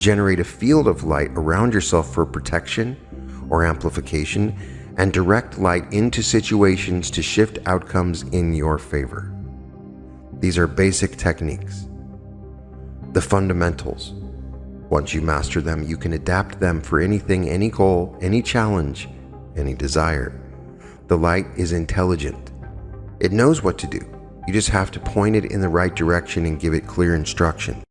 Generate a field of light around yourself for protection or amplification, and direct light into situations to shift outcomes in your favor. These are basic techniques. The fundamentals. Once you master them, you can adapt them for anything, any goal, any challenge, any desire. The light is intelligent. It knows what to do. You just have to point it in the right direction and give it clear instruction.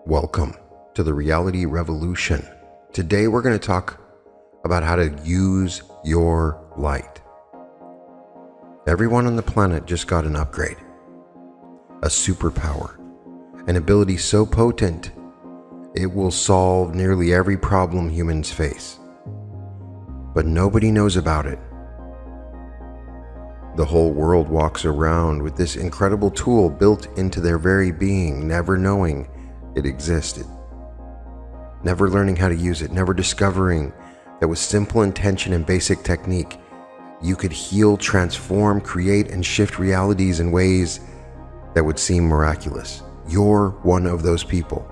Welcome to the reality revolution. Today we're going to talk about how to use your light. Everyone on the planet just got an upgrade, a superpower, an ability so potent it will solve nearly every problem humans face. But nobody knows about it. The whole world walks around with this incredible tool built into their very being, never knowing it existed, never learning how to use it, never discovering that with simple intention and basic technique, you could heal, transform, create, and shift realities in ways that would seem miraculous. You're one of those people.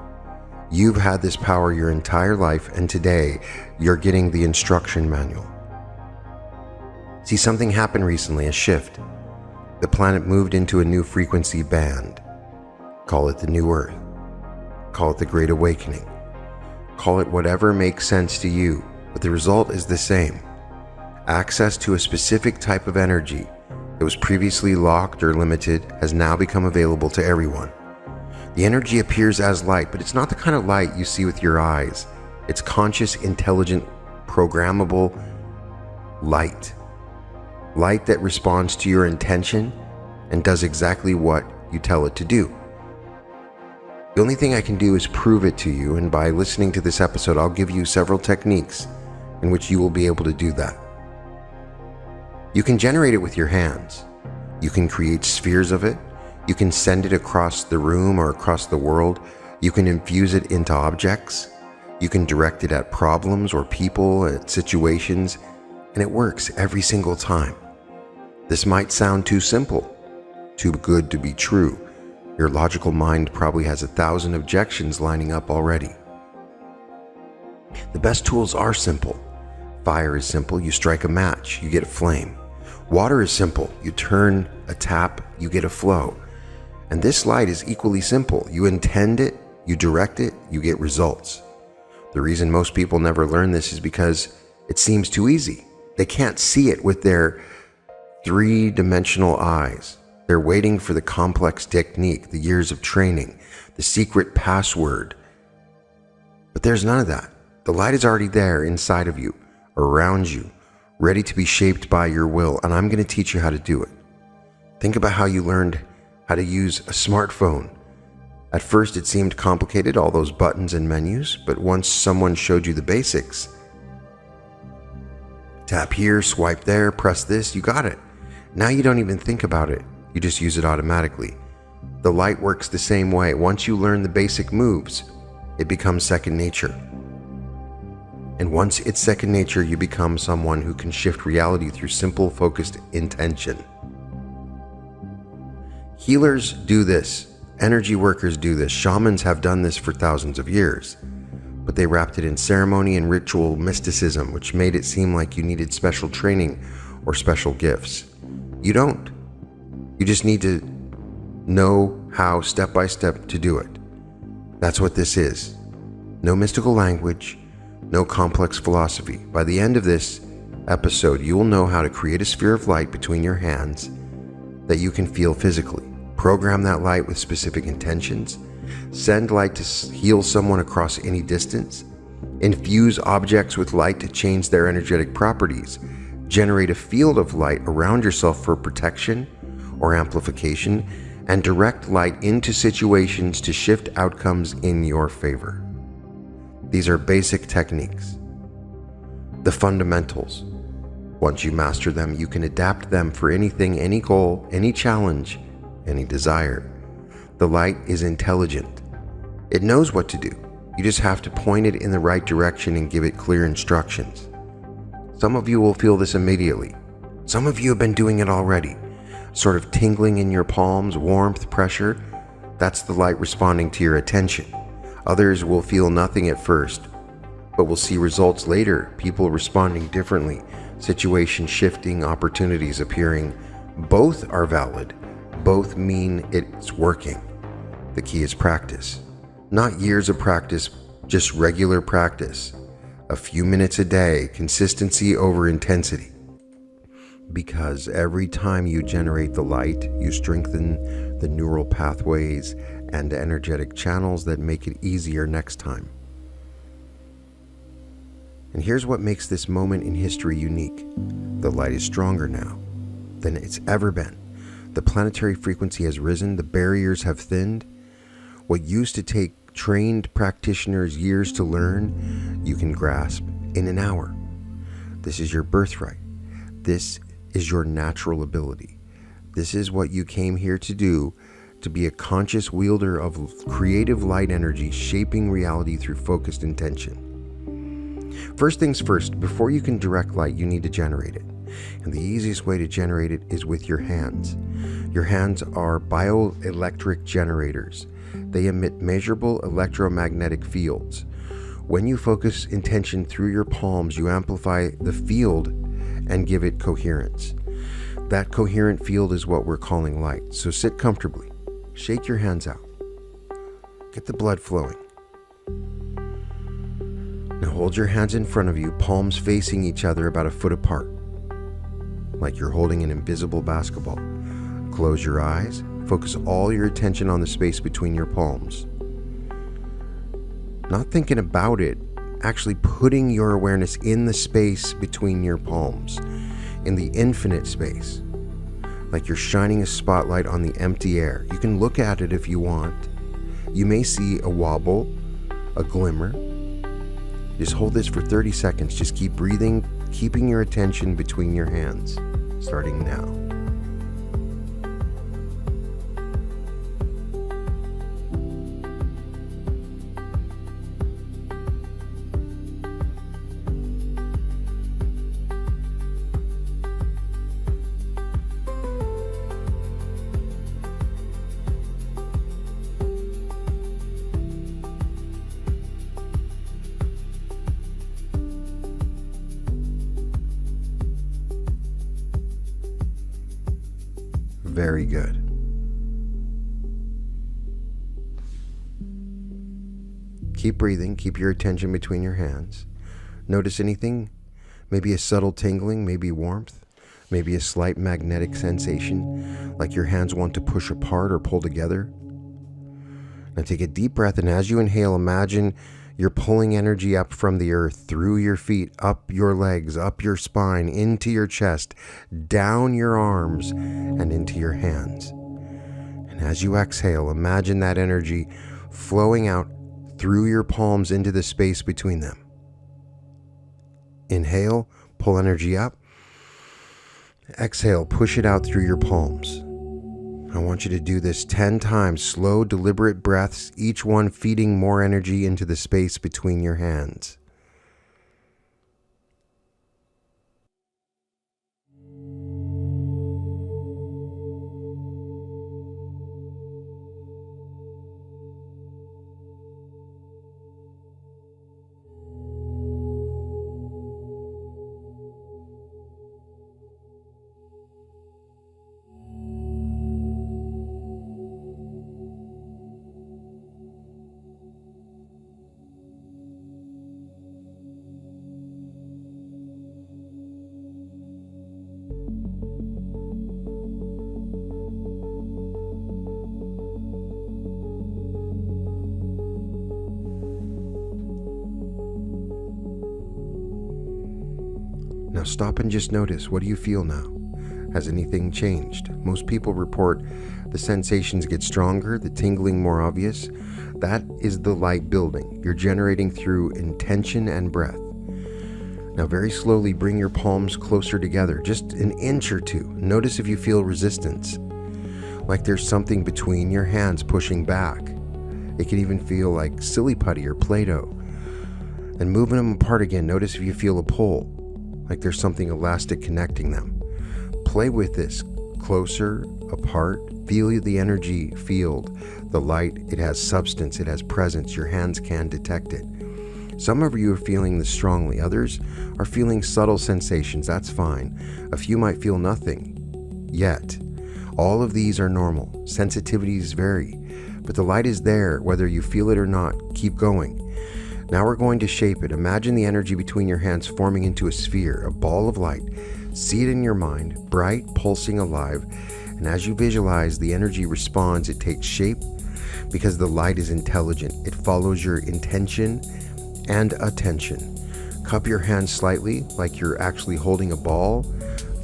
You've had this power your entire life, and today you're getting the instruction manual. See, something happened recently, a shift. The planet moved into a new frequency band. Call it the New Earth. Call it the Great Awakening. Call it whatever makes sense to you, but the result is the same. Access to a specific type of energy that was previously locked or limited has now become available to everyone. The energy appears as light, but it's not the kind of light you see with your eyes. It's conscious, intelligent, programmable light. Light that responds to your intention and does exactly what you tell it to do. The only thing I can do is prove it to you, and by listening to this episode, I'll give you several techniques in which you will be able to do that. You can generate it with your hands. You can create spheres of it. You can send it across the room or across the world. You can infuse it into objects. You can direct it at problems or people, at situations, and it works every single time. This might sound too simple, too good to be true. Your logical mind probably has 1,000 objections lining up already. The best tools are simple. Fire is simple. You strike a match, you get a flame. Water is simple. You turn a tap, you get a flow. And this light is equally simple. You intend it, you direct it, you get results. The reason most people never learn this is because it seems too easy. They can't see it with their three-dimensional eyes. They're waiting for the complex technique, the years of training, the secret password. But there's none of that. The light is already there inside of you, around you, ready to be shaped by your will, and I'm going to teach you how to do it. Think about how you learned how to use a smartphone. At first it seemed complicated, all those buttons and menus, but once someone showed you the basics, tap here, swipe there, press this, you got it. Now you don't even think about it. You just use it automatically. The light works the same way. Once you learn the basic moves, it becomes second nature. And once it's second nature, you become someone who can shift reality through simple, focused intention. Healers do this. Energy workers do this. Shamans have done this for thousands of years. But they wrapped it in ceremony and ritual mysticism, which made it seem like you needed special training or special gifts. You don't. You just need to know how, step by step, to do it. That's what this is. No mystical language, no complex philosophy. By the end of this episode, you will know how to create a sphere of light between your hands that you can feel physically. Program that light with specific intentions. Send light to heal someone across any distance. Infuse objects with light to change their energetic properties. Generate a field of light around yourself for protection or amplification, and direct light into situations to shift outcomes in your favor. These are basic techniques. The fundamentals. Once you master them, you can adapt them for anything, any goal, any challenge, any desire. The light is intelligent. It knows what to do. You just have to point it in the right direction and give it clear instructions. Some of you will feel this immediately. Some of you have been doing it already. sort of tingling in your palms, warmth, pressure. That's the light responding to your attention. Others will feel nothing at first, but will see results later, people responding differently, situation shifting, opportunities appearing. Both are valid. Both mean it's working. The key is practice. Not years of practice, just regular practice. A few minutes a day, consistency over intensity. Because every time you generate the light, you strengthen the neural pathways and energetic channels that make it easier next time. And here's what makes this moment in history unique. The light is stronger now than it's ever been. The planetary frequency has risen, the barriers have thinned. What used to take trained practitioners years to learn, you can grasp in an hour. This is your birthright. This is your natural ability. This is what you came here to do, to be a conscious wielder of creative light energy, shaping reality through focused intention. First things first, before you can direct light, you need to generate it. And the easiest way to generate it is with your hands. Your hands are bioelectric generators. They emit measurable electromagnetic fields. When you focus intention through your palms, you amplify the field and give it coherence. That coherent field is what we're calling light. So sit comfortably. Shake your hands out. Get the blood flowing. Now hold your hands in front of you, palms facing each other about a foot apart, like you're holding an invisible basketball. Close your eyes. Focus all your attention on the space between your palms. Not thinking about it, actually putting your awareness in the space between your palms, in the infinite space, like you're shining a spotlight on the empty air. You can look at it if you want. You may see a wobble, a glimmer. Just hold this for 30 seconds. Just keep breathing, keeping your attention between your hands, starting now. Very good. Keep breathing. Keep your attention between your hands. Notice anything? Maybe a subtle tingling, maybe warmth, maybe a slight magnetic sensation, like your hands want to push apart or pull together. Now take a deep breath, and as you inhale, imagine you're pulling energy up from the earth, through your feet, up your legs, up your spine, into your chest, down your arms, and into your hands. And as you exhale, imagine that energy flowing out through your palms into the space between them. Inhale, pull energy up. Exhale, push it out through your palms. I want you to do this 10 times, slow, deliberate breaths, each one feeding more energy into the space between your hands. Now stop and just notice, what do you feel now? Has anything changed? Most people report the sensations get stronger, the tingling more obvious. That is the light building. You're generating through intention and breath. Now very slowly bring your palms closer together, just an inch or two. Notice if you feel resistance, like there's something between your hands pushing back. It can even feel like silly putty or Play-Doh. Then moving them apart again, notice if you feel a pull, like there's something elastic connecting them. Play with this. closer, apart. Feel the energy field. The light, it has substance, it has presence. Your hands can detect it. Some of you are feeling this strongly. Others are feeling subtle sensations. That's fine. A few might feel nothing yet. All of these are normal. Sensitivities vary, but the light is there whether you feel it or not. Keep going. Now we're going to shape it. Imagine the energy between your hands forming into a sphere, a ball of light. See it in your mind, bright, pulsing, alive. And as you visualize, the energy responds. It takes shape because the light is intelligent. It follows your intention and attention. Cup your hands slightly like you're actually holding a ball.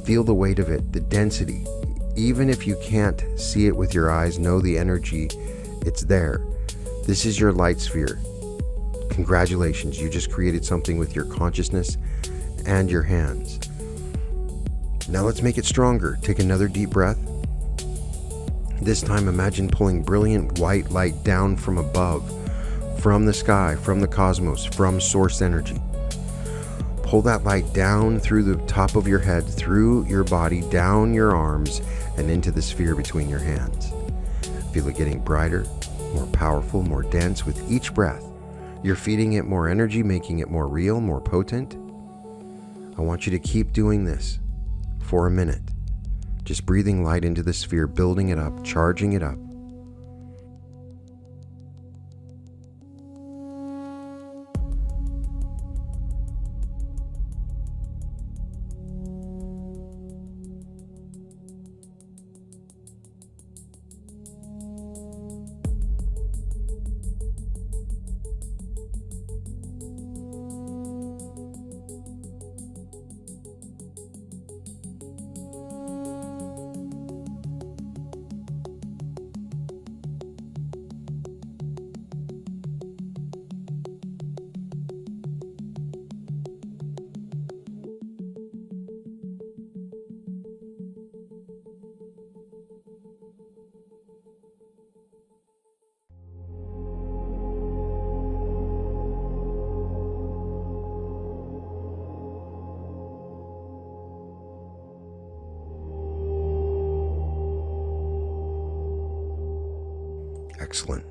Feel the weight of it, the density. Even if you can't see it with your eyes, know the energy. It's there. This is your light sphere. Congratulations, you just created something with your consciousness and your hands. Now let's make it stronger. Take another deep breath. This time imagine pulling brilliant white light down from above, from the sky, from the cosmos, from source energy. Pull that light down through the top of your head, through your body, down your arms, and into the sphere between your hands. Feel it getting brighter, more powerful, more dense with each breath. You're feeding it more energy, making it more real, more potent. I want you to keep doing this for a minute. Just breathing light into the sphere, building it up, charging it up. Excellent.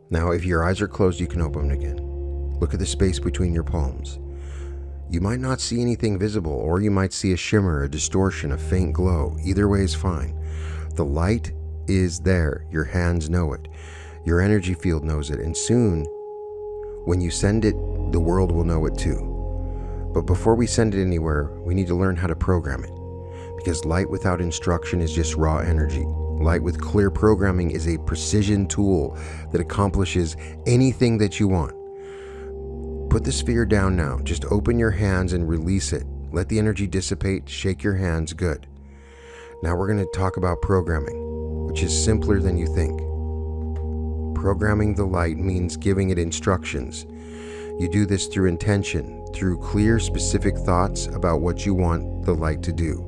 Now, if your eyes are closed, you can open them again. Look at the space between your palms. You might not see anything visible, or you might see a shimmer, a distortion, a faint glow. Either way is fine. The light is there. Your hands know it. Your energy field knows it. And soon, when you send it, the world will know it too. But before we send it anywhere, we need to learn how to program it. Because light without instruction is just raw energy. Light with clear programming is a precision tool that accomplishes anything that you want. Put the sphere down now. Just open your hands and release it. Let the energy dissipate. Shake your hands. Good. Now we're going to talk about programming, which is simpler than you think. Programming the light means giving it instructions. You do this through intention, through clear, specific thoughts about what you want the light to do.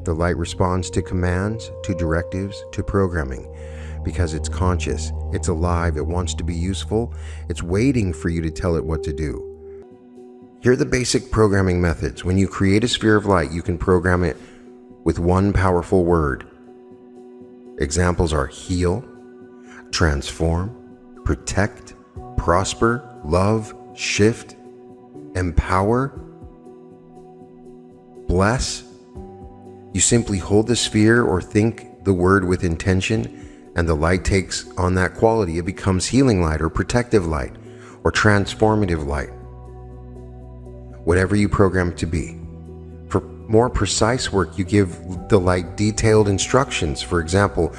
The light responds to commands, to directives, to programming, because it's conscious, it's alive, it wants to be useful, it's waiting for you to tell it what to do. Here are the basic programming methods. When you create a sphere of light, you can program it with one powerful word. Examples are heal, transform, protect, prosper, love, shift, empower, bless. You simply hold the sphere or think the word with intention, and the light takes on that quality. It becomes healing light or protective light or transformative light. Whatever you program it to be. For more precise work, you give the light detailed instructions. For example,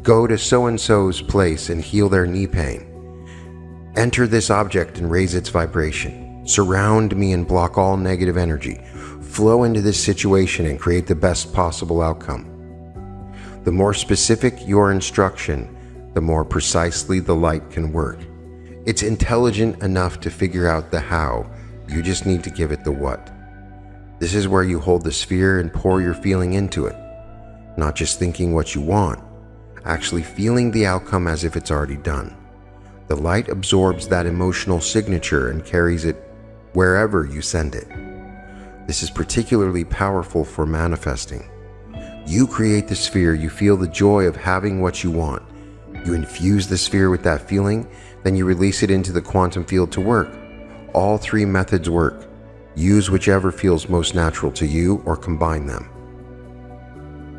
go to so-and-so's place and heal their knee pain. Enter this object and raise its vibration. Surround me and block all negative energy. Flow into this situation and create the best possible outcome. The more specific your instruction, the more precisely the light can work. It's intelligent enough to figure out the how. You just need to give it the what. This is where you hold the sphere and pour your feeling into it. Not just thinking what you want, actually feeling the outcome as if it's already done. The light absorbs that emotional signature and carries it wherever you send it. The This is particularly powerful for manifesting. You create the sphere, you feel the joy of having what you want. You infuse the sphere with that feeling, then you release it into the quantum field to work. All three methods work. Use whichever feels most natural to you or combine them.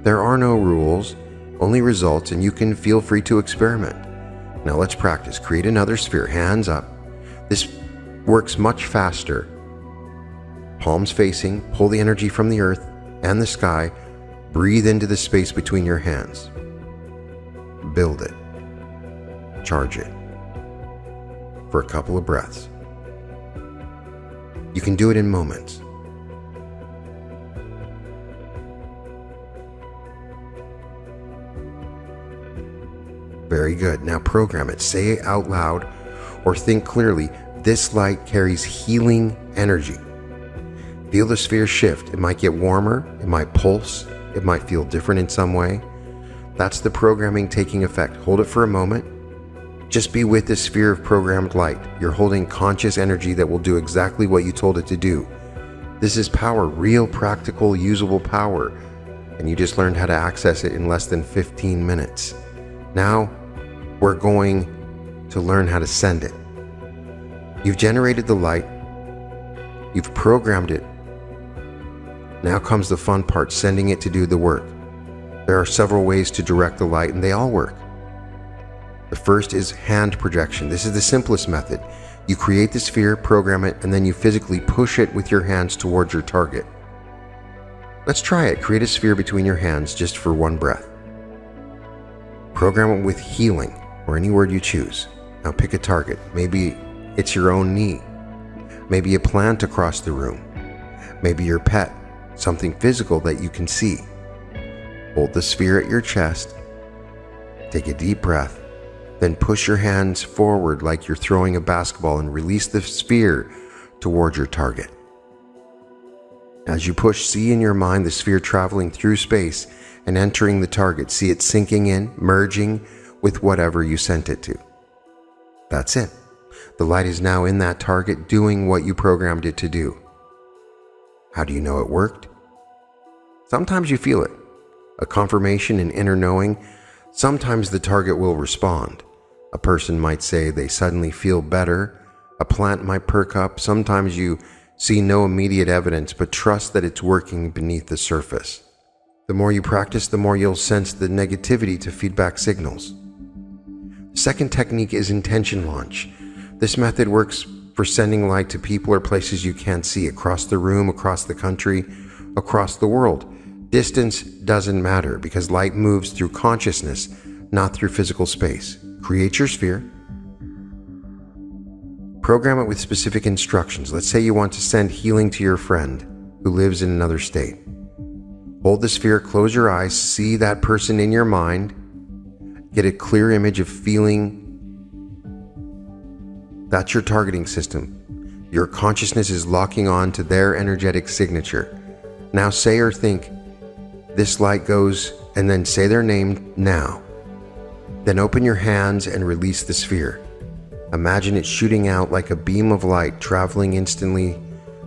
There are no rules, only results, and you can feel free to experiment. Now let's practice. Create another sphere, hands up. This works much faster. Palms facing, pull the energy from the earth and the sky, breathe into the space between your hands. Build it. Charge it. For a couple of breaths. You can do it in moments. Very good. Now program it. Say it out loud or think clearly. This light carries healing energy. Feel the sphere shift. It might get warmer. It might pulse. It might feel different in some way. That's the programming taking effect. Hold it for a moment. Just be with this sphere of programmed light. You're holding conscious energy that will do exactly what you told it to do. This is power, real, practical, usable power. And you just learned how to access it in less than 15 minutes. Now, we're going to learn how to send it. You've generated the light. You've programmed it. Now comes the fun part, sending it to do the work. There are several ways to direct the light, and they all work. The first is hand projection. This is the simplest method. You create the sphere, program it, and then you physically push it with your hands towards your target. Let's try it. Create a sphere between your hands just for one breath. Program it with healing, or any word you choose. Now pick a target. Maybe it's your own knee. Maybe a plant across the room. Maybe your pet, something physical that you can see. Hold the sphere at your chest. Take a deep breath. Then push your hands forward like you're throwing a basketball and release the sphere towards your target. As you push, see in your mind the sphere traveling through space and entering the target. See it sinking in, merging with whatever you sent it to. That's it. The light is now in that target doing what you programmed it to do. How do you know it worked? Sometimes you feel it. A confirmation, an inner knowing. Sometimes the target will respond. A person might say they suddenly feel better. A plant might perk up. Sometimes you see no immediate evidence, but trust that it's working beneath the surface. The more you practice, the more you'll sense the negativity to feedback signals. The second technique is intention launch. This method works for sending light to people or places you can't see, across the room, across the country, across the world. Distance doesn't matter because light moves through consciousness, not through physical space. Create your sphere. Program it with specific instructions. Let's say you want to send healing to your friend who lives in another state. Hold the sphere, close your eyes, see that person in your mind, get a clear image of feeling. That's your targeting system. Your consciousness is locking on to their energetic signature. Now say or think, this light goes, and then say their name now. Then open your hands and release the sphere. Imagine it shooting out like a beam of light, traveling instantly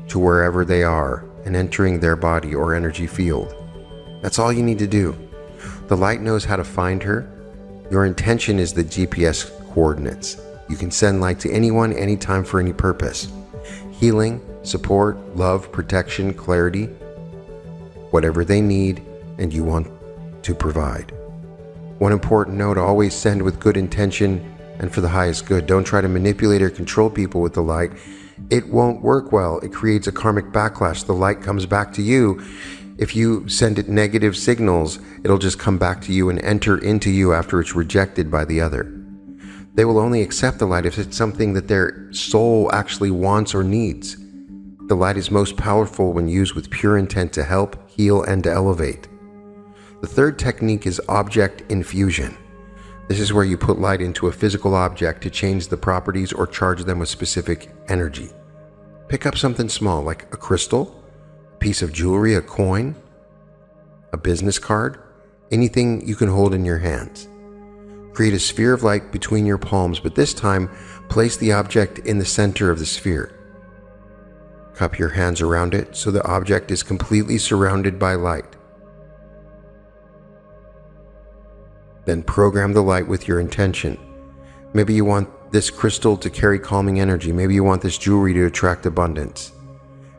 to wherever they are and entering their body or energy field. That's all you need to do. The light knows how to find her. Your intention is the GPS coordinates. You can send light to anyone, anytime, for any purpose. Healing, support, love, protection, clarity, whatever they need and you want to provide. One important note, always send with good intention and for the highest good. Don't try to manipulate or control people with the light. It won't work well. It creates a karmic backlash. The light comes back to you. If you send it negative signals, it'll just come back to you and enter into you after it's rejected by the other. They will only accept the light if it's something that their soul actually wants or needs. The light is most powerful when used with pure intent to help, heal, and to elevate. The third technique is object infusion. This is where you put light into a physical object to change the properties or charge them with specific energy. Pick up something small like a crystal, a piece of jewelry, a coin, a business card, anything you can hold in your hands. Create a sphere of light between your palms, but this time place the object in the center of the sphere. Cup your hands around it so the object is completely surrounded by light. Then program the light with your intention. Maybe you want this crystal to carry calming energy. Maybe you want this jewelry to attract abundance.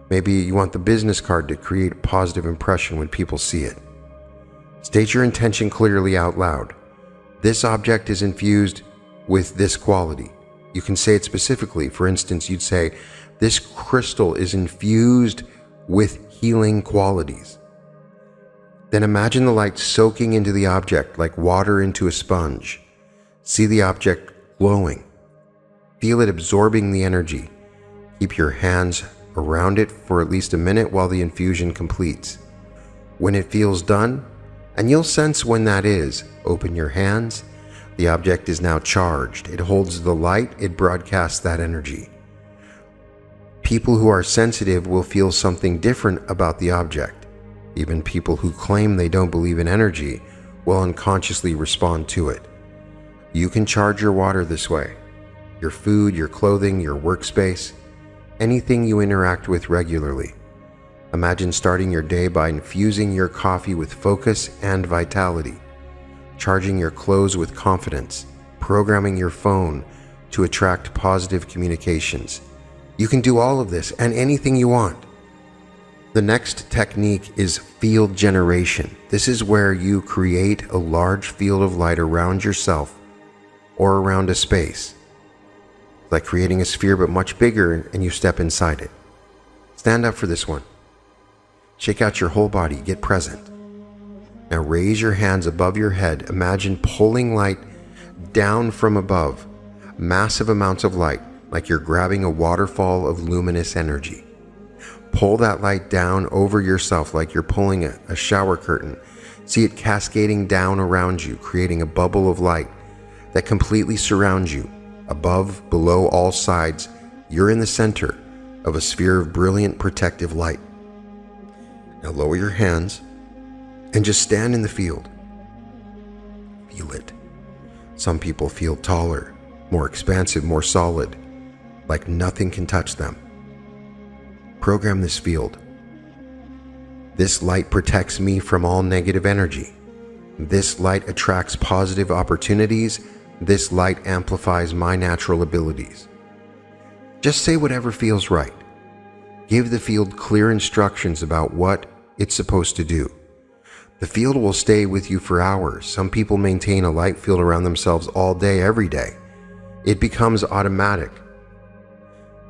Maybe you want the business card to create a positive impression when people see it. State your intention clearly out loud. This object is infused with this quality. You can say it specifically. For instance, you'd say, this crystal is infused with healing qualities. Then imagine the light soaking into the object like water into a sponge. See the object glowing. Feel it absorbing the energy. Keep your hands around it for at least a minute while the infusion completes. When it feels done, and you'll sense when that is, open your hands. The object is now charged. It holds the light. It broadcasts that energy. People who are sensitive will feel something different about the object. Even people who claim they don't believe in energy will unconsciously respond to it. You can charge your water this way. Your food, your clothing, your workspace, anything you interact with regularly. Imagine starting your day by infusing your coffee with focus and vitality, charging your clothes with confidence, programming your phone to attract positive communications. You can do all of this and anything you want. The next technique is field generation. This is where you create a large field of light around yourself or around a space. It's like creating a sphere but much bigger, and you step inside it. Stand up for this one. Shake out your whole body, get present. Now raise your hands above your head. Imagine pulling light down from above, massive amounts of light, like you're grabbing a waterfall of luminous energy. Pull that light down over yourself like you're pulling a shower curtain. See it cascading down around you, creating a bubble of light that completely surrounds you. Above, below, all sides, you're in the center of a sphere of brilliant protective light. Now lower your hands and just stand in the field. Feel it. Some people feel taller, more expansive, more solid, like nothing can touch them. Program this field. This light protects me from all negative energy. This light attracts positive opportunities. This light amplifies my natural abilities. Just say whatever feels right. Give the field clear instructions about what it's supposed to do. The field will stay with you for hours. Some people maintain a light field around themselves all day, every day. It becomes automatic.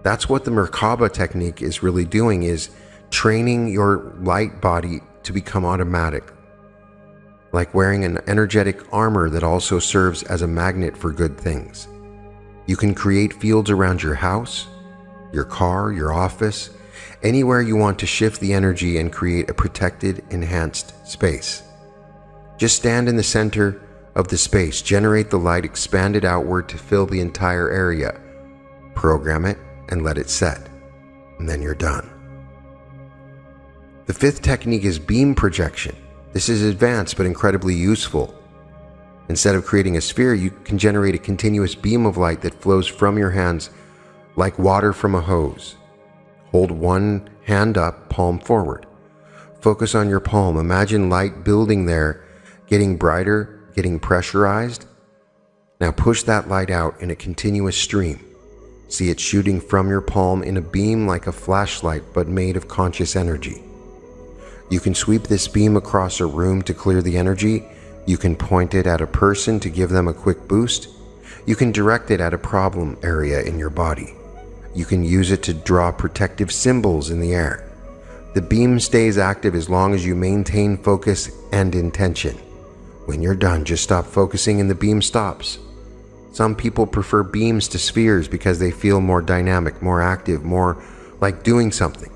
That's what the Merkaba technique is really doing, is training your light body to become automatic. Like wearing an energetic armor that also serves as a magnet for good things. You can create fields around your house, your car, your office, anywhere you want to shift the energy and create a protected, enhanced space. Just stand in the center of the space, generate the light, expand it outward to fill the entire area. Program it and let it set, and then you're done. The fifth technique is beam projection. This is advanced but incredibly useful. Instead of creating a sphere, you can generate a continuous beam of light that flows from your hands like water from a hose. Hold one hand up, palm forward. Focus on your palm. Imagine light building there, getting brighter, getting pressurized. Now push that light out in a continuous stream. See it shooting from your palm in a beam like a flashlight, but made of conscious energy. You can sweep this beam across a room to clear the energy. You can point it at a person to give them a quick boost. You can direct it at a problem area in your body. You can use it to draw protective symbols in the air. The beam stays active as long as you maintain focus and intention. When you're done, just stop focusing and the beam stops. Some people prefer beams to spheres because they feel more dynamic, more active, more like doing something.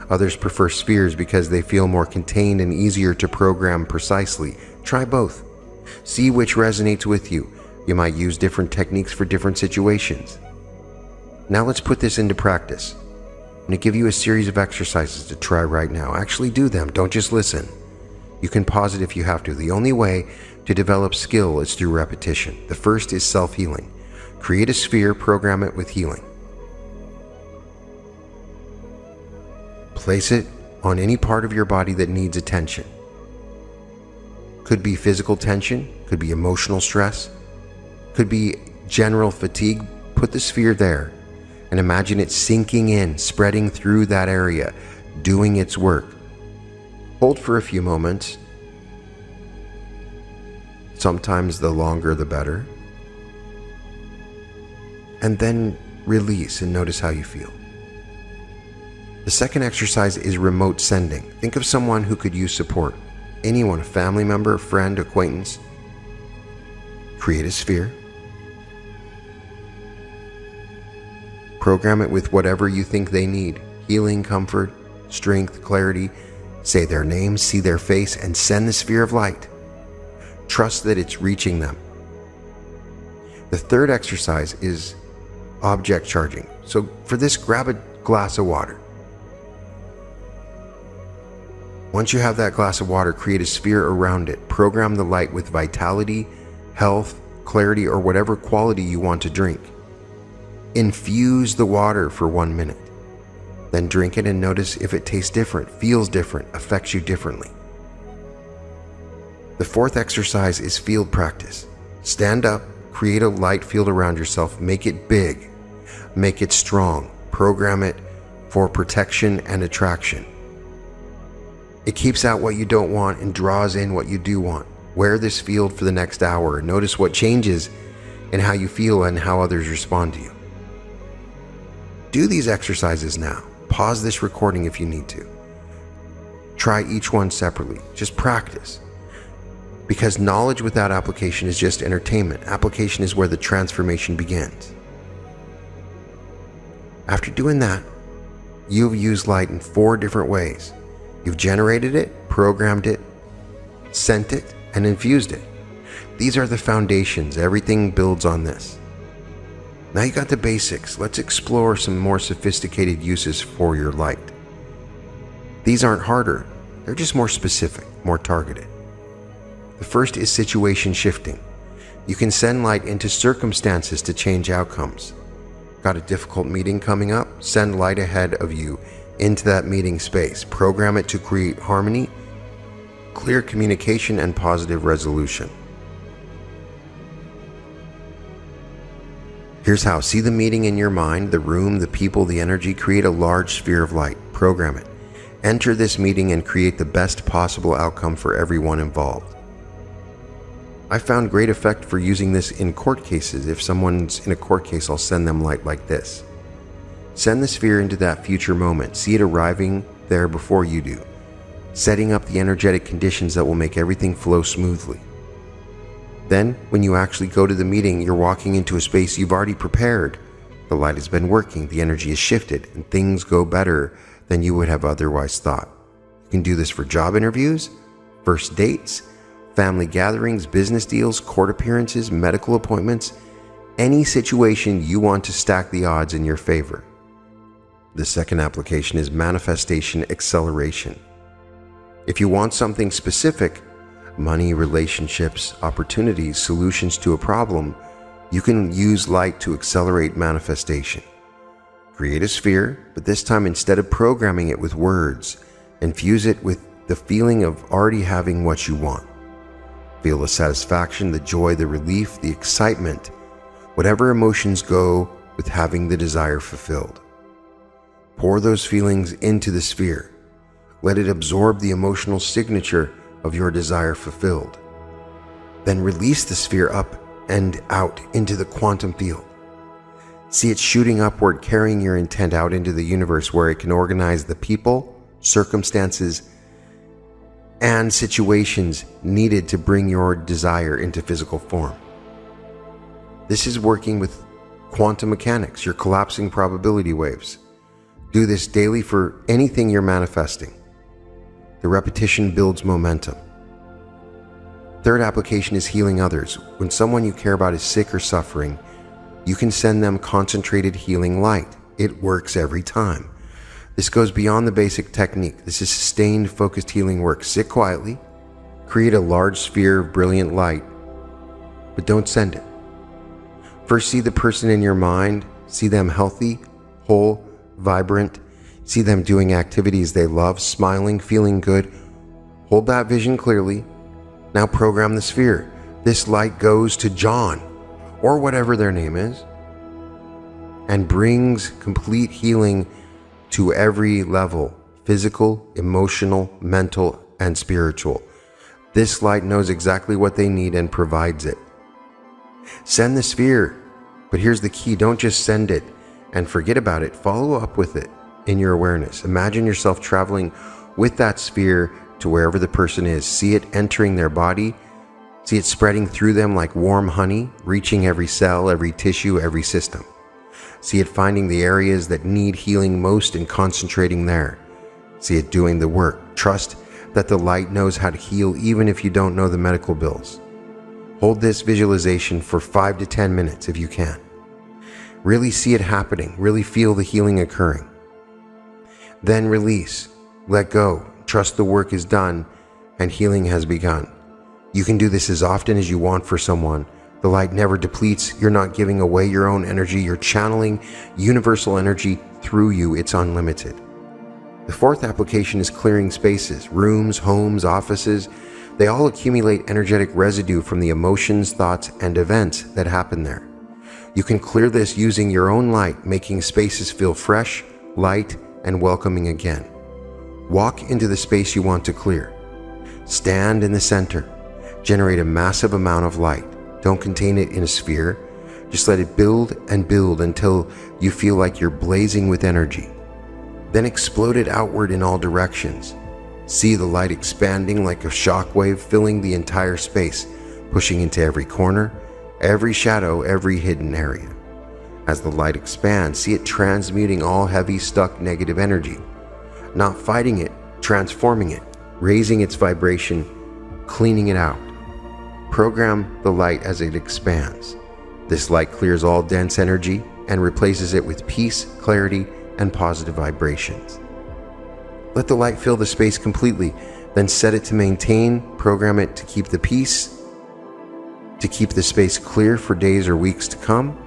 Others prefer spheres because they feel more contained and easier to program precisely. Try both. See which resonates with you. You might use different techniques for different situations. Now let's put this into practice. I'm going to give you a series of exercises to try right now. Actually do them, don't just listen. You can pause it if you have to. The only way to develop skill is through repetition. The first is self-healing. Create a sphere, program it with healing. Place it on any part of your body that needs attention. Could be physical tension, could be emotional stress, could be general fatigue. Put the sphere there and imagine it sinking in, spreading through that area, doing its work. Hold for a few moments. Sometimes the longer the better. And then release and notice how you feel. The second exercise is remote sending. Think of someone who could use support. Anyone, a family member, a friend, acquaintance. Create a sphere. Program it with whatever you think they need. Healing, comfort, strength, clarity. Say their name, see their face, and send the sphere of light. Trust that it's reaching them. The third exercise is object charging. So for this, grab a glass of water. Once you have that glass of water, create a sphere around it. Program the light with vitality, health, clarity, or whatever quality you want to drink. Infuse the water for 1 minute. Then drink it and notice if it tastes different, feels different, affects you differently. The fourth exercise is field practice. Stand up, create a light field around yourself, make it big, make it strong, program it for protection and attraction. It keeps out what you don't want and draws in what you do want. Wear this field for the next hour and notice what changes in how you feel and how others respond to you. Do these exercises now. Pause this recording if you need to. Try each one separately. Just practice. Because knowledge without application is just entertainment. Application is where the transformation begins. After doing that, you've used light in 4 different ways. You've generated it, programmed it, sent it, and infused it. These are the foundations. Everything builds on this. Now you got the basics. Let's explore some more sophisticated uses for your light. These aren't harder. They're just more specific, more targeted. The first is situation shifting. You can send light into circumstances to change outcomes. Got a difficult meeting coming up? Send light ahead of you into that meeting space. Program it to create harmony, clear communication, and positive resolution. Here's how. See the meeting in your mind, the room, the people, the energy. Create a large sphere of light. Program it. Enter this meeting and create the best possible outcome for everyone involved. I found great effect for using this in court cases. If someone's in a court case, I'll send them light like this. Send the sphere into that future moment. See it arriving there before you do, setting up the energetic conditions that will make everything flow smoothly. Then, when you actually go to the meeting, you're walking into a space you've already prepared. The light has been working, the energy is shifted, and things go better than you would have otherwise thought. You can do this for job interviews, first dates, family gatherings, business deals, court appearances, medical appointments, any situation you want to stack the odds in your favor. The second application is manifestation acceleration. If you want something specific, money, relationships, opportunities, solutions to a problem, you can use light to accelerate manifestation. Create a sphere, but this time instead of programming it with words, infuse it with the feeling of already having what you want. Feel the satisfaction, the joy, the relief, the excitement, whatever emotions go with having the desire fulfilled. Pour those feelings into the sphere. Let it absorb the emotional signature of your desire fulfilled. Then release the sphere up and out into the quantum field. See it shooting upward, carrying your intent out into the universe where it can organize the people, circumstances, and situations needed to bring your desire into physical form. This is working with quantum mechanics, your collapsing probability waves. Do this daily for anything you're manifesting. The repetition builds momentum. Third application is healing others. When someone you care about is sick or suffering, you can send them concentrated healing light. It works every time. This goes beyond the basic technique. This is sustained, focused healing work. Sit quietly, create a large sphere of brilliant light, but don't send it. First, see the person in your mind. See them healthy, whole, vibrant. See them doing activities they love, smiling, feeling good. Hold that vision clearly. Now program the sphere. This light goes to John, or whatever their name is, and brings complete healing to every level: physical, emotional, mental, and spiritual. This light knows exactly what they need and provides it. Send the sphere, but here's the key: don't just send it and forget about it. Follow up with it in your awareness. Imagine yourself traveling with that sphere to wherever the person is. See it entering their body. See it spreading through them like warm honey, reaching every cell, every tissue, every system. See it finding the areas that need healing most and concentrating there. See it doing the work. Trust that the light knows how to heal even if you don't know the medical bills. Hold this visualization for 5 to 10 minutes if you can. Really see it happening. Really feel the healing occurring. Then release. Let go. Trust the work is done and healing has begun. You can do this as often as you want for someone. The light never depletes. You're not giving away your own energy. You're channeling universal energy through you. It's unlimited. The fourth application is clearing spaces. Rooms, homes, offices. They all accumulate energetic residue from the emotions, thoughts, and events that happen there. You can clear this using your own light, making spaces feel fresh, light, and welcoming again. Walk into the space you want to clear. Stand in the center. Generate a massive amount of light. Don't contain it in a sphere. Just let it build and build until you feel like you're blazing with energy. Then explode it outward in all directions. See the light expanding like a shockwave, filling the entire space, pushing into every corner, every shadow, every hidden area. As the light expands, see it transmuting all heavy, stuck negative energy. Not fighting it, transforming it, raising its vibration, cleaning it out. Program the light as it expands. This light clears all dense energy and replaces it with peace, clarity, and positive vibrations. Let the light fill the space completely, then set it to maintain, program it to keep the peace, to keep the space clear for days or weeks to come.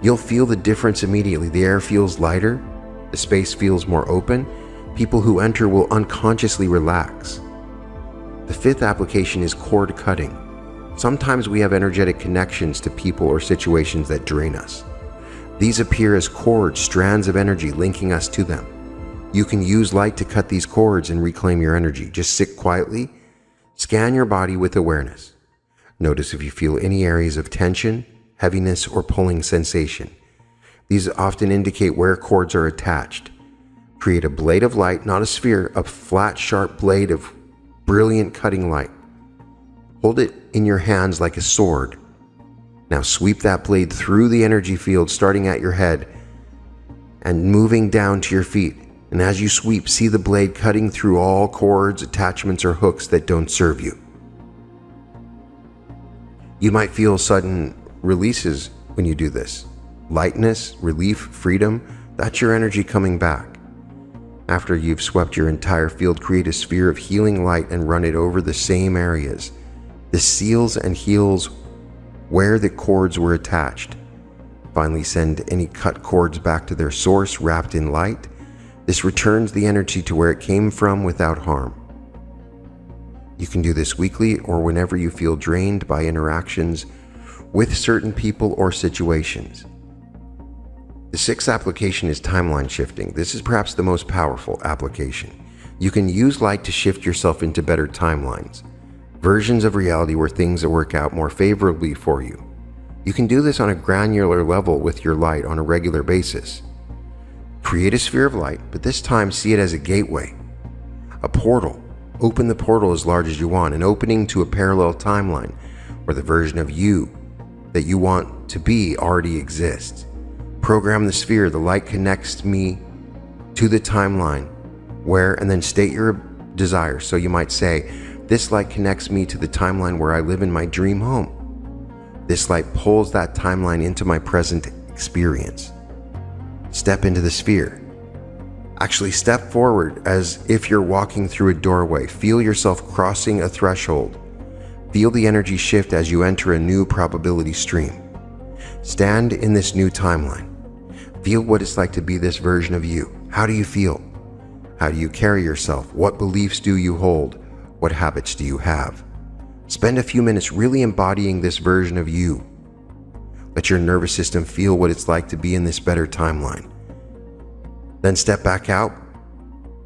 You'll feel the difference immediately. The air feels lighter, the space feels more open. People who enter will unconsciously relax. The fifth application is cord cutting. Sometimes we have energetic connections to people or situations that drain us. These appear as cords, strands of energy linking us to them. You can use light to cut these cords and reclaim your energy. Just sit quietly, scan your body with awareness. Notice if you feel any areas of tension, heaviness, or pulling sensation. These often indicate where cords are attached. Create a blade of light, not a sphere, a flat, sharp blade of brilliant cutting light. Hold it in your hands like a sword. Now sweep that blade through the energy field, starting at your head and moving down to your feet. And as you sweep, see the blade cutting through all cords, attachments, or hooks that don't serve you. You might feel sudden releases when you do this. Lightness, relief, freedom, that's your energy coming back. After you've swept your entire field, create a sphere of healing light and run it over the same areas. This seals and heals where the cords were attached. Finally, send any cut cords back to their source wrapped in light. This returns the energy to where it came from without harm. You can do this weekly or whenever you feel drained by interactions with certain people or situations. The sixth application is timeline shifting. This is perhaps the most powerful application. You can use light to shift yourself into better timelines, versions of reality where things work out more favorably for you. You can do this on a granular level with your light on a regular basis. Create a sphere of light, but this time see it as a gateway, a portal. Open the portal as large as you want, an opening to a parallel timeline where the version of you that you want to be already exists. Program the sphere. The light connects me to the timeline where, and then state your desire. So you might say, this light connects me to the timeline where I live in my dream home. This light pulls that timeline into my present experience. Step into the sphere. Actually, step forward as if you're walking through a doorway. Feel yourself crossing a threshold. Feel the energy shift as you enter a new probability stream. Stand in this new timeline. Feel what it's like to be this version of you. How do you feel? How do you carry yourself? What beliefs do you hold? What habits do you have? Spend a few minutes really embodying this version of you. Let your nervous system feel what it's like to be in this better timeline. Then step back out,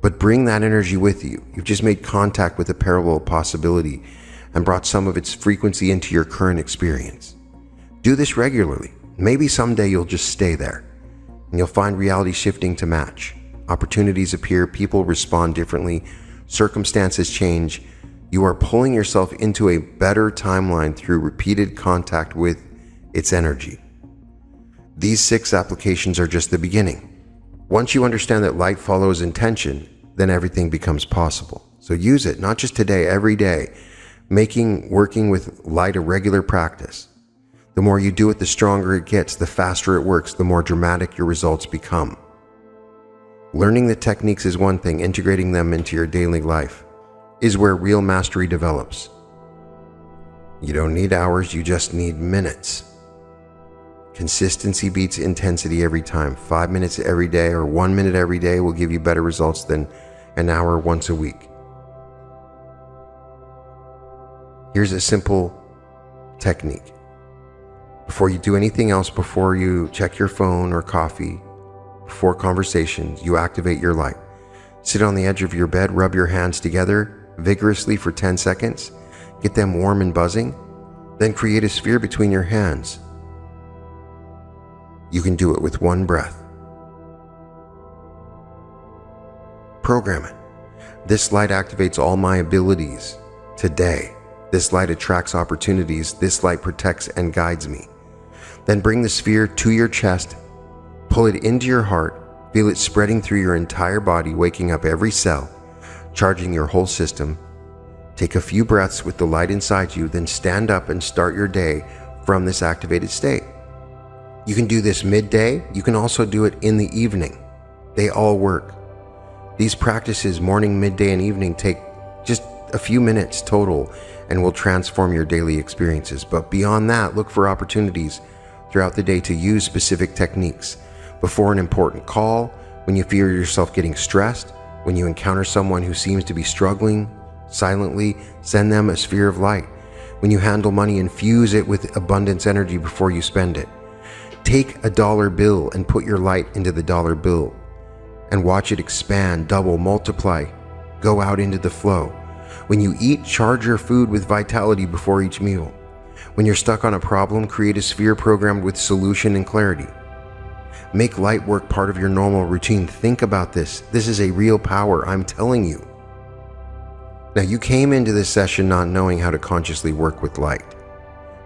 but bring that energy with you. You've just made contact with a parallel possibility and brought some of its frequency into your current experience. Do this regularly. Maybe someday you'll just stay there, and you'll find reality shifting to match. Opportunities appear, people respond differently, circumstances change. You are pulling yourself into a better timeline through repeated contact with its energy. These 6 applications are just the beginning. Once you understand that light follows intention, then everything becomes possible. So use it, not just today, every day, working with light a regular practice. The more you do it, the stronger it gets, the faster it works, the more dramatic your results become. Learning the techniques is one thing, integrating them into your daily life is where real mastery develops. You don't need hours, you just need minutes. Consistency beats intensity every time. 5 minutes every day or 1 minute every day will give you better results than an hour once a week. Here's a simple technique. Before you do anything else, before you check your phone or coffee, before conversations, you activate your light. Sit on the edge of your bed, rub your hands together vigorously for 10 seconds, get them warm and buzzing, then create a sphere between your hands. You can do it with 1 breath. Program it. This light activates all my abilities today. This light attracts opportunities. This light protects and guides me. Then bring the sphere to your chest, pull it into your heart, feel it spreading through your entire body, waking up every cell, charging your whole system. Take a few breaths with the light inside you, then stand up and start your day from this activated state. You can do this midday. You can also do it in the evening. They all work. These practices, morning, midday, and evening, take just a few minutes total and will transform your daily experiences. But beyond that, look for opportunities throughout the day to use specific techniques. Before an important call, when you feel yourself getting stressed, when you encounter someone who seems to be struggling, silently send them a sphere of light. When you handle money, infuse it with abundance energy before you spend it. Take a dollar bill and put your light into the dollar bill and watch it expand, double, multiply, go out into the flow. When you eat, charge your food with vitality before each meal. When you're stuck on a problem, create a sphere programmed with solution and clarity. Make light work part of your normal routine. Think about this. This is a real power, I'm telling you. Now, you came into this session not knowing how to consciously work with light.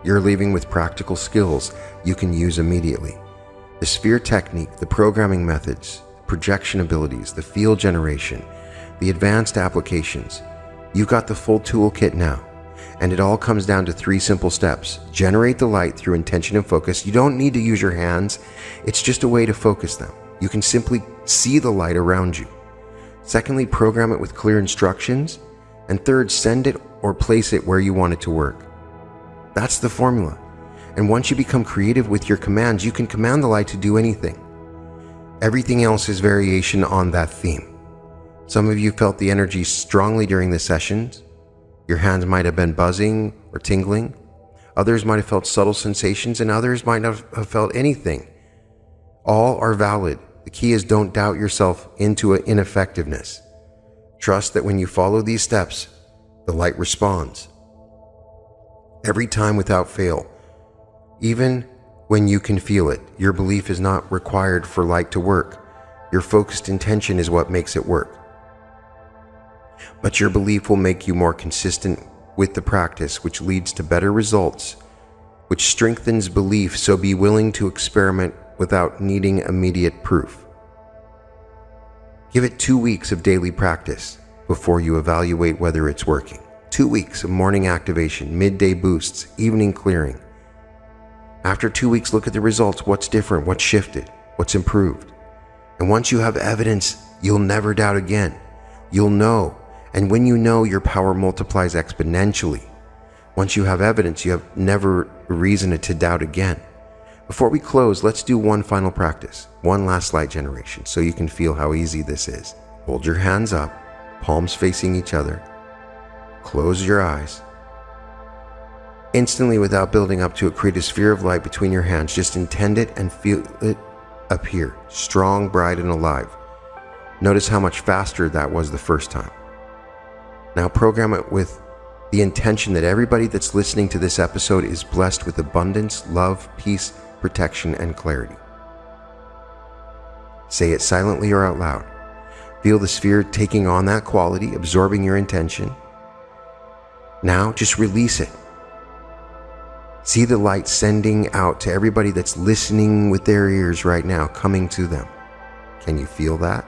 You're leaving with practical skills you can use immediately. The sphere technique, the programming methods, projection abilities, the field generation, the advanced applications. You've got the full toolkit now. And it all comes down to 3 simple steps. Generate the light through intention and focus. You don't need to use your hands. It's just a way to focus them. You can simply see the light around you. Secondly, program it with clear instructions. And third, send it or place it where you want it to work. That's the formula. And once you become creative with your commands, you can command the light to do anything. Everything else is variation on that theme. Some of you felt the energy strongly during the sessions. Your hands might have been buzzing or tingling. Others might have felt subtle sensations, and others might not have felt anything. All are valid. The key is don't doubt yourself into ineffectiveness. Trust that when you follow these steps, the light responds. Every time without fail. Even when you can feel it, your belief is not required for light to work. Your focused intention is what makes it work. But your belief will make you more consistent with the practice, which leads to better results, which strengthens belief, so be willing to experiment without needing immediate proof. Give it 2 weeks of daily practice before you evaluate whether it's working. 2 weeks of morning activation, midday boosts, evening clearing. After 2 weeks, look at the results. What's different? What's shifted? What's improved? And once you have evidence, you'll never doubt again. You'll know. And when you know, your power multiplies exponentially. Once you have evidence, you have never reason to doubt again. Before we close, let's do one final practice, one last light generation, so you can feel how easy this is. Hold your hands up, palms facing each other. Close your eyes. Instantly, without building up to it, create a sphere of light between your hands. Just intend it and feel it appear, strong, bright, and alive. Notice how much faster that was the first time. Now program it with the intention that everybody that's listening to this episode is blessed with abundance, love, peace, protection, and clarity. Say it silently or out loud. Feel the sphere taking on that quality, absorbing your intention. Now just release it. See the light sending out to everybody that's listening with their ears right now, coming to them. Can you feel that?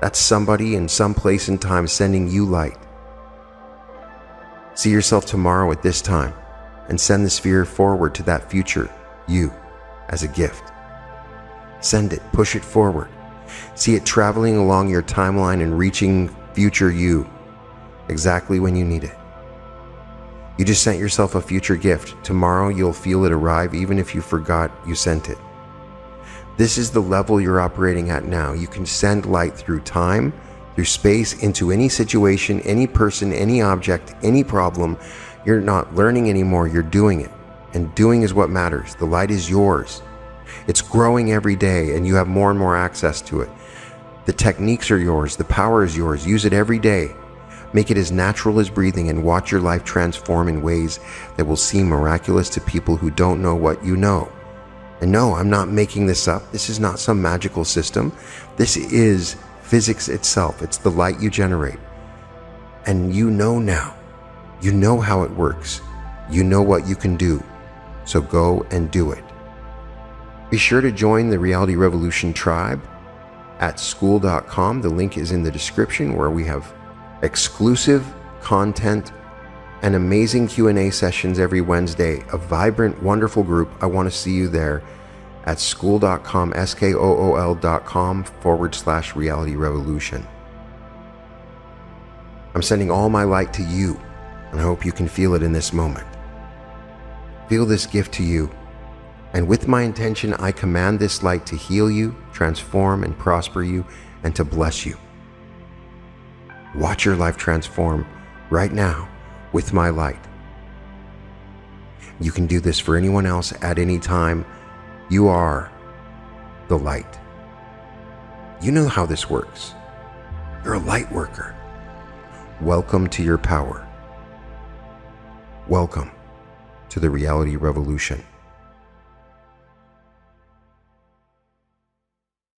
That's somebody in some place and time sending you light. See yourself tomorrow at this time and send the sphere forward to that future you as a gift. Send it, push it forward. See it traveling along your timeline and reaching future you exactly when you need it. You just sent yourself a future gift. Tomorrow you'll feel it arrive even if you forgot you sent it. This is the level you're operating at now. You can send light through time, through space, into any situation, any person, any object, any problem. You're not learning anymore, you're doing it. And doing is what matters. The light is yours. It's growing every day and you have more and more access to it. The techniques are yours, the power is yours. Use it every day. Make it as natural as breathing and watch your life transform in ways that will seem miraculous to people who don't know what you know. And no, I'm not making this up. This is not some magical system. This is physics itself. It's the light you generate. And you know now. You know how it works. You know what you can do. So go and do it. Be sure to join the Reality Revolution tribe at school.com. The link is in the description, where we have exclusive content and amazing Q&A sessions every Wednesday. A vibrant, wonderful group. I want to see you there at school.com, skool.com/reality revolution. I'm sending all my light to you, and I hope you can feel it in this moment. Feel this gift to you. And with my intention, I command this light to heal you, transform and prosper you, and to bless you. Watch your life transform right now with my light. You can do this for anyone else at any time. You are the light. You know how this works. You're a light worker. Welcome to your power. Welcome to the Reality Revolution.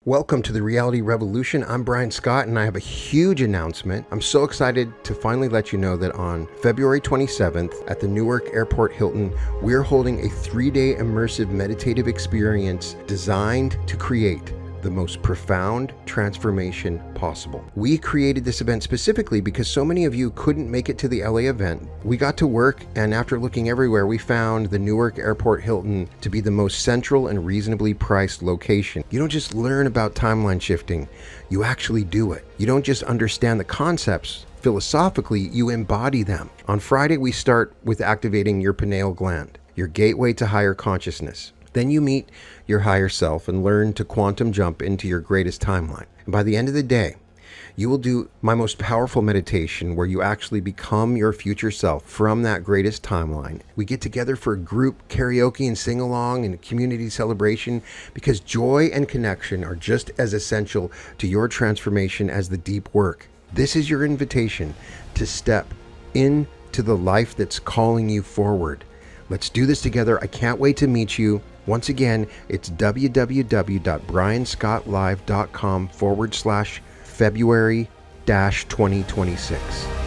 Welcome to the Reality Revolution. I'm Brian Scott, and I have a huge announcement. I'm so excited to finally let you know that on February 27th at the Newark Airport Hilton, we're holding a 3-day immersive meditative experience designed to create the most profound transformation possible. We created this event specifically because so many of you couldn't make it to the LA event. We got to work, and after looking everywhere, we found the Newark Airport Hilton to be the most central and reasonably priced location. You don't just learn about timeline shifting, you actually do it. You don't just understand the concepts philosophically, you embody them. On Friday, we start with activating your pineal gland, your gateway to higher consciousness. Then you meet your higher self and learn to quantum jump into your greatest timeline. And by the end of the day, you will do my most powerful meditation where you actually become your future self from that greatest timeline. We get together for a group karaoke and sing along and a community celebration because joy and connection are just as essential to your transformation as the deep work. This is your invitation to step into the life that's calling you forward. Let's do this together. I can't wait to meet you. Once again, it's www.brianscottlive.com/February-2026.